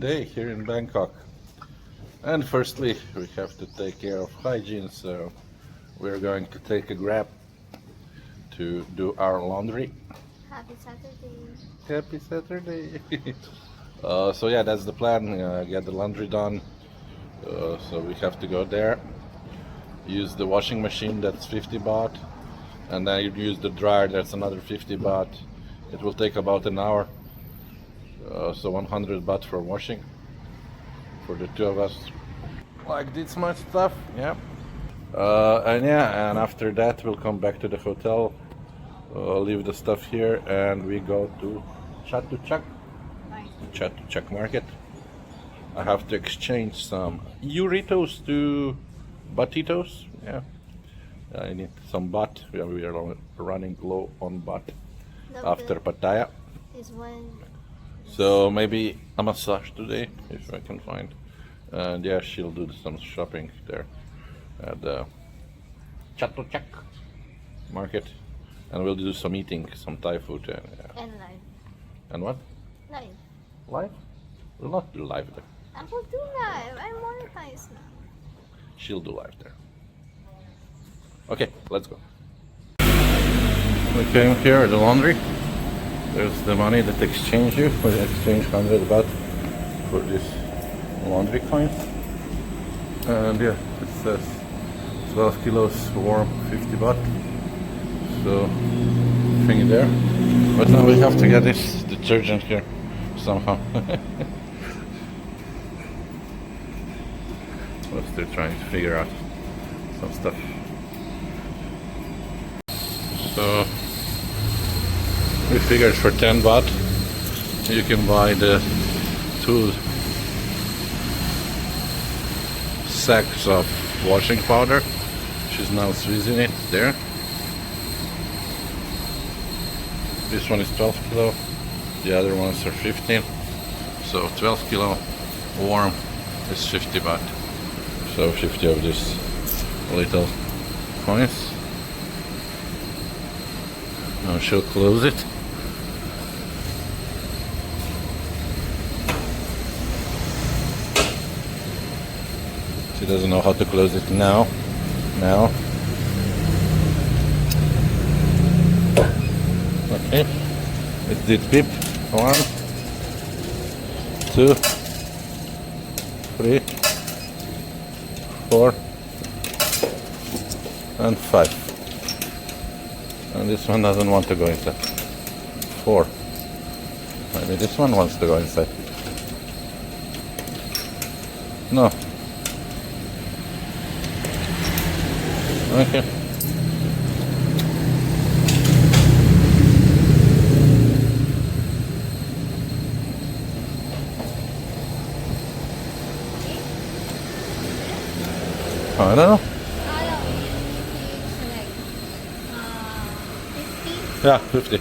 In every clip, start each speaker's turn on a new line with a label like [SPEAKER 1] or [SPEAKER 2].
[SPEAKER 1] day here in Bangkok. And firstly, we have to take care of hygiene, so we're going to take a Grab to do our laundry.
[SPEAKER 2] Happy Saturday.
[SPEAKER 1] Happy Saturday! So yeah, that's the plan. Get the laundry done. So we have to go there, use the washing machine, that's 50 baht, and then you use the dryer, that's another 50 baht. It will take about an hour. So 100 baht for washing for the two of us. Like this much stuff, yeah. And after that we'll come back to the hotel, leave the stuff here, and we go to Chatuchak Market. I have to exchange some Euritos to Batitos. Yeah, I need some baht. We are running low on baht after Pattaya.
[SPEAKER 2] Is one.
[SPEAKER 1] So maybe a massage today if I can find. And yeah, she'll do some shopping there at the Chatuchak Market, and we'll do some eating, some Thai food.
[SPEAKER 2] And live.
[SPEAKER 1] And what?
[SPEAKER 2] Live.
[SPEAKER 1] Live? We'll not do live there.
[SPEAKER 2] I will do live. I monetize now.
[SPEAKER 1] She'll do live there. Okay, let's go. We came here at the laundry. There's the money that exchange you. We exchange 100 baht for this laundry coins. And yeah, it says 12 kilos warm, 50 baht. So, thing there. But now we have to get this detergent here somehow. We're still trying to figure out some stuff. So we figured for 10 baht you can buy the 2 sacks of washing powder. She's now squeezing it there. This one is 12 kilo, the other ones are 15. So 12 kilo warm is 50 baht. So 50 of these little coins. Now she'll close it. She doesn't know how to close it now. Okay. It did beep. 1, 2, 3, 4 and 5. And this one doesn't want to go inside. 4. Maybe this one wants to go inside. No. Okay. I don't know. Yeah, 50.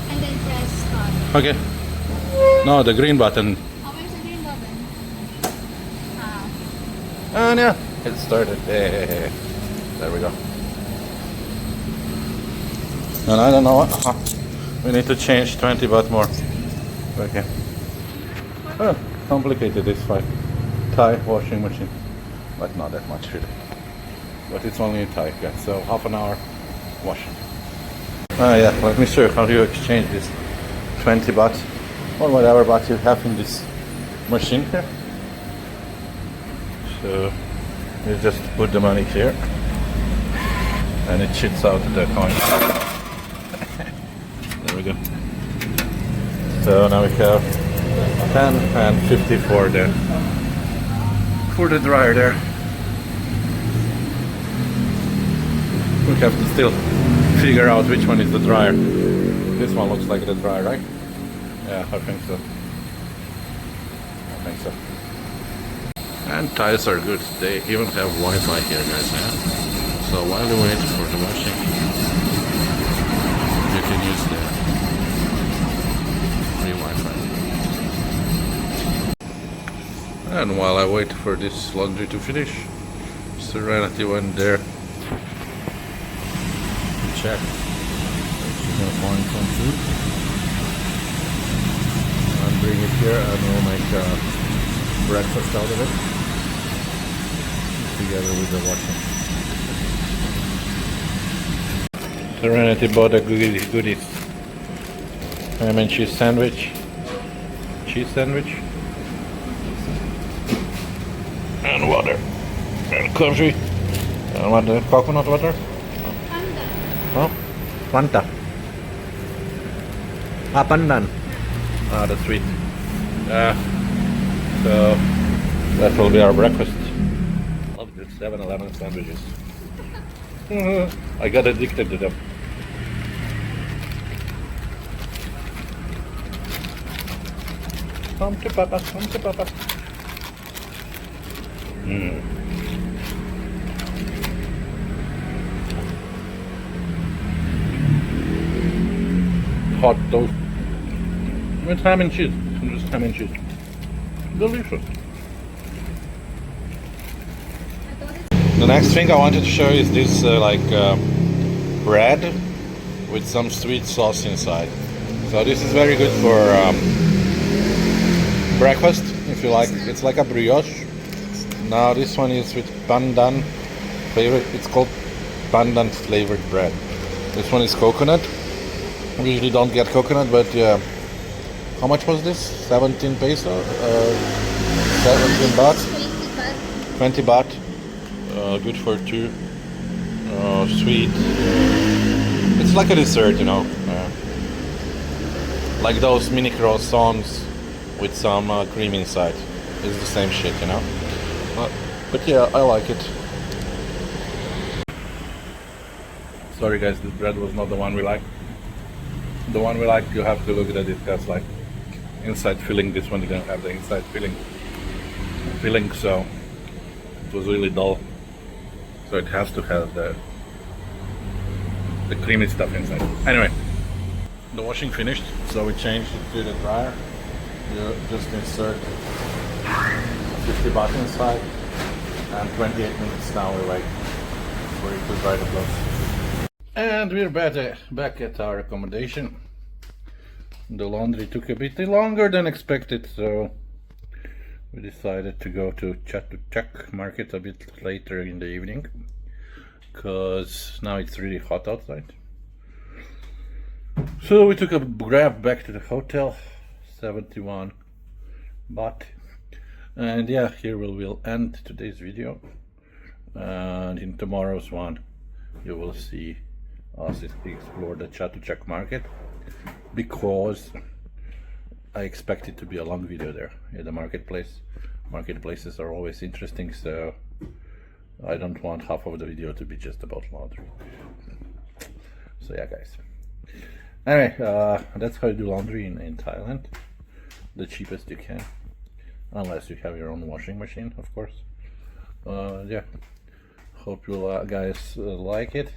[SPEAKER 2] And then press start.
[SPEAKER 1] Okay. No, the green button.
[SPEAKER 2] Oh, where's the green button?
[SPEAKER 1] And yeah, it started. Hey. There we go. And I don't know what. We need to change 20 baht more. Okay. Oh, complicated this fight. Thai washing machine. But not that much really. But it's only in Thai, yeah. So half an hour washing. Yeah, let me show you how you exchange this 20 baht or whatever baht you have in this machine here. So you just put the money here and it shits out the coin. There we go. So now we have 10 and 54 there for the dryer there. We have to still figure out which one is the dryer. This one looks like the dryer, right? Yeah, I think so. And Thais are good. They even have Wi-Fi here, guys. Yeah? So while you wait for the washing, you can use the free And while I wait for this laundry to finish, Serenity went there to check if she's gonna find some food and bring it here, and we'll make breakfast out of it together with the washing. Serenity bought a goodies. Ham and cheese sandwich. And water. And coffee. And water. Coconut water? Oh? Fanta. Pandan. Ah, that's sweet. So that will be our breakfast. Love the 7-Eleven sandwiches. I got addicted to them. Come to Papa, come to Papa. Hot toast with ham and cheese. Just ham and cheese. Delicious. The next thing I wanted to show is this bread with some sweet sauce inside. So this is very good for breakfast, if you like. It's like a brioche. Now this one is with pandan flavored. It's called pandan flavored bread. This one is coconut. We usually don't get coconut, but yeah. How much was this? 17 peso? 17 baht? 20 baht. Good for two. Sweet. It's like a dessert, you know. Like those mini croissants with some cream inside. It's the same shit, you know. But yeah, I like it. Sorry guys, this bread was not the one we like. The one we like, you have to look at it. It has like inside filling. This one didn't have the inside filling, so it was really dull. So it has to have the creamy stuff inside. Anyway, the washing finished, so we changed it to the dryer. You just insert 50 baht inside, and 28 minutes now we wait for it to dry the clothes. And we're back at our accommodation. The laundry took a bit longer than expected, so we decided to go to Chatuchak market a bit later in the evening, because now it's really hot outside. So we took a grab back to the hotel, 71 baht. And yeah, here we'll end today's video, and in tomorrow's one you will see us explore the Chatuchak market, because I expect it to be a long video there. Yeah, the marketplaces are always interesting, so I don't want half of the video to be just about laundry. So yeah guys, anyway, that's how you do laundry in Thailand, the cheapest you can, unless you have your own washing machine, of course. Yeah, hope you guys like it,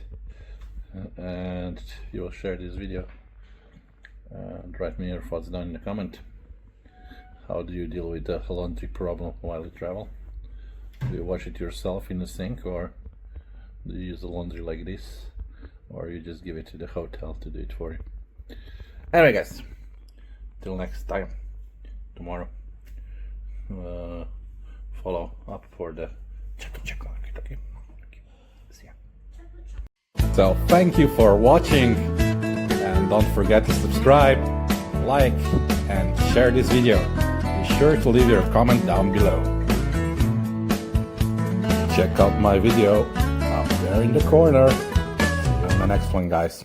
[SPEAKER 1] and you will share this video, and write me your thoughts down in the comment. How do you deal with the laundry problem while you travel? Do you wash it yourself in the sink, or do you use the laundry like this, or you just give it to the hotel to do it for you? Anyway guys, till next time, tomorrow, follow up for the Chatuchak market, okay? See ya. So thank you for watching, and don't forget to subscribe, like, and share this video. Be sure to leave your comment down below. Check out my video up there in the corner. See you in the next one, guys.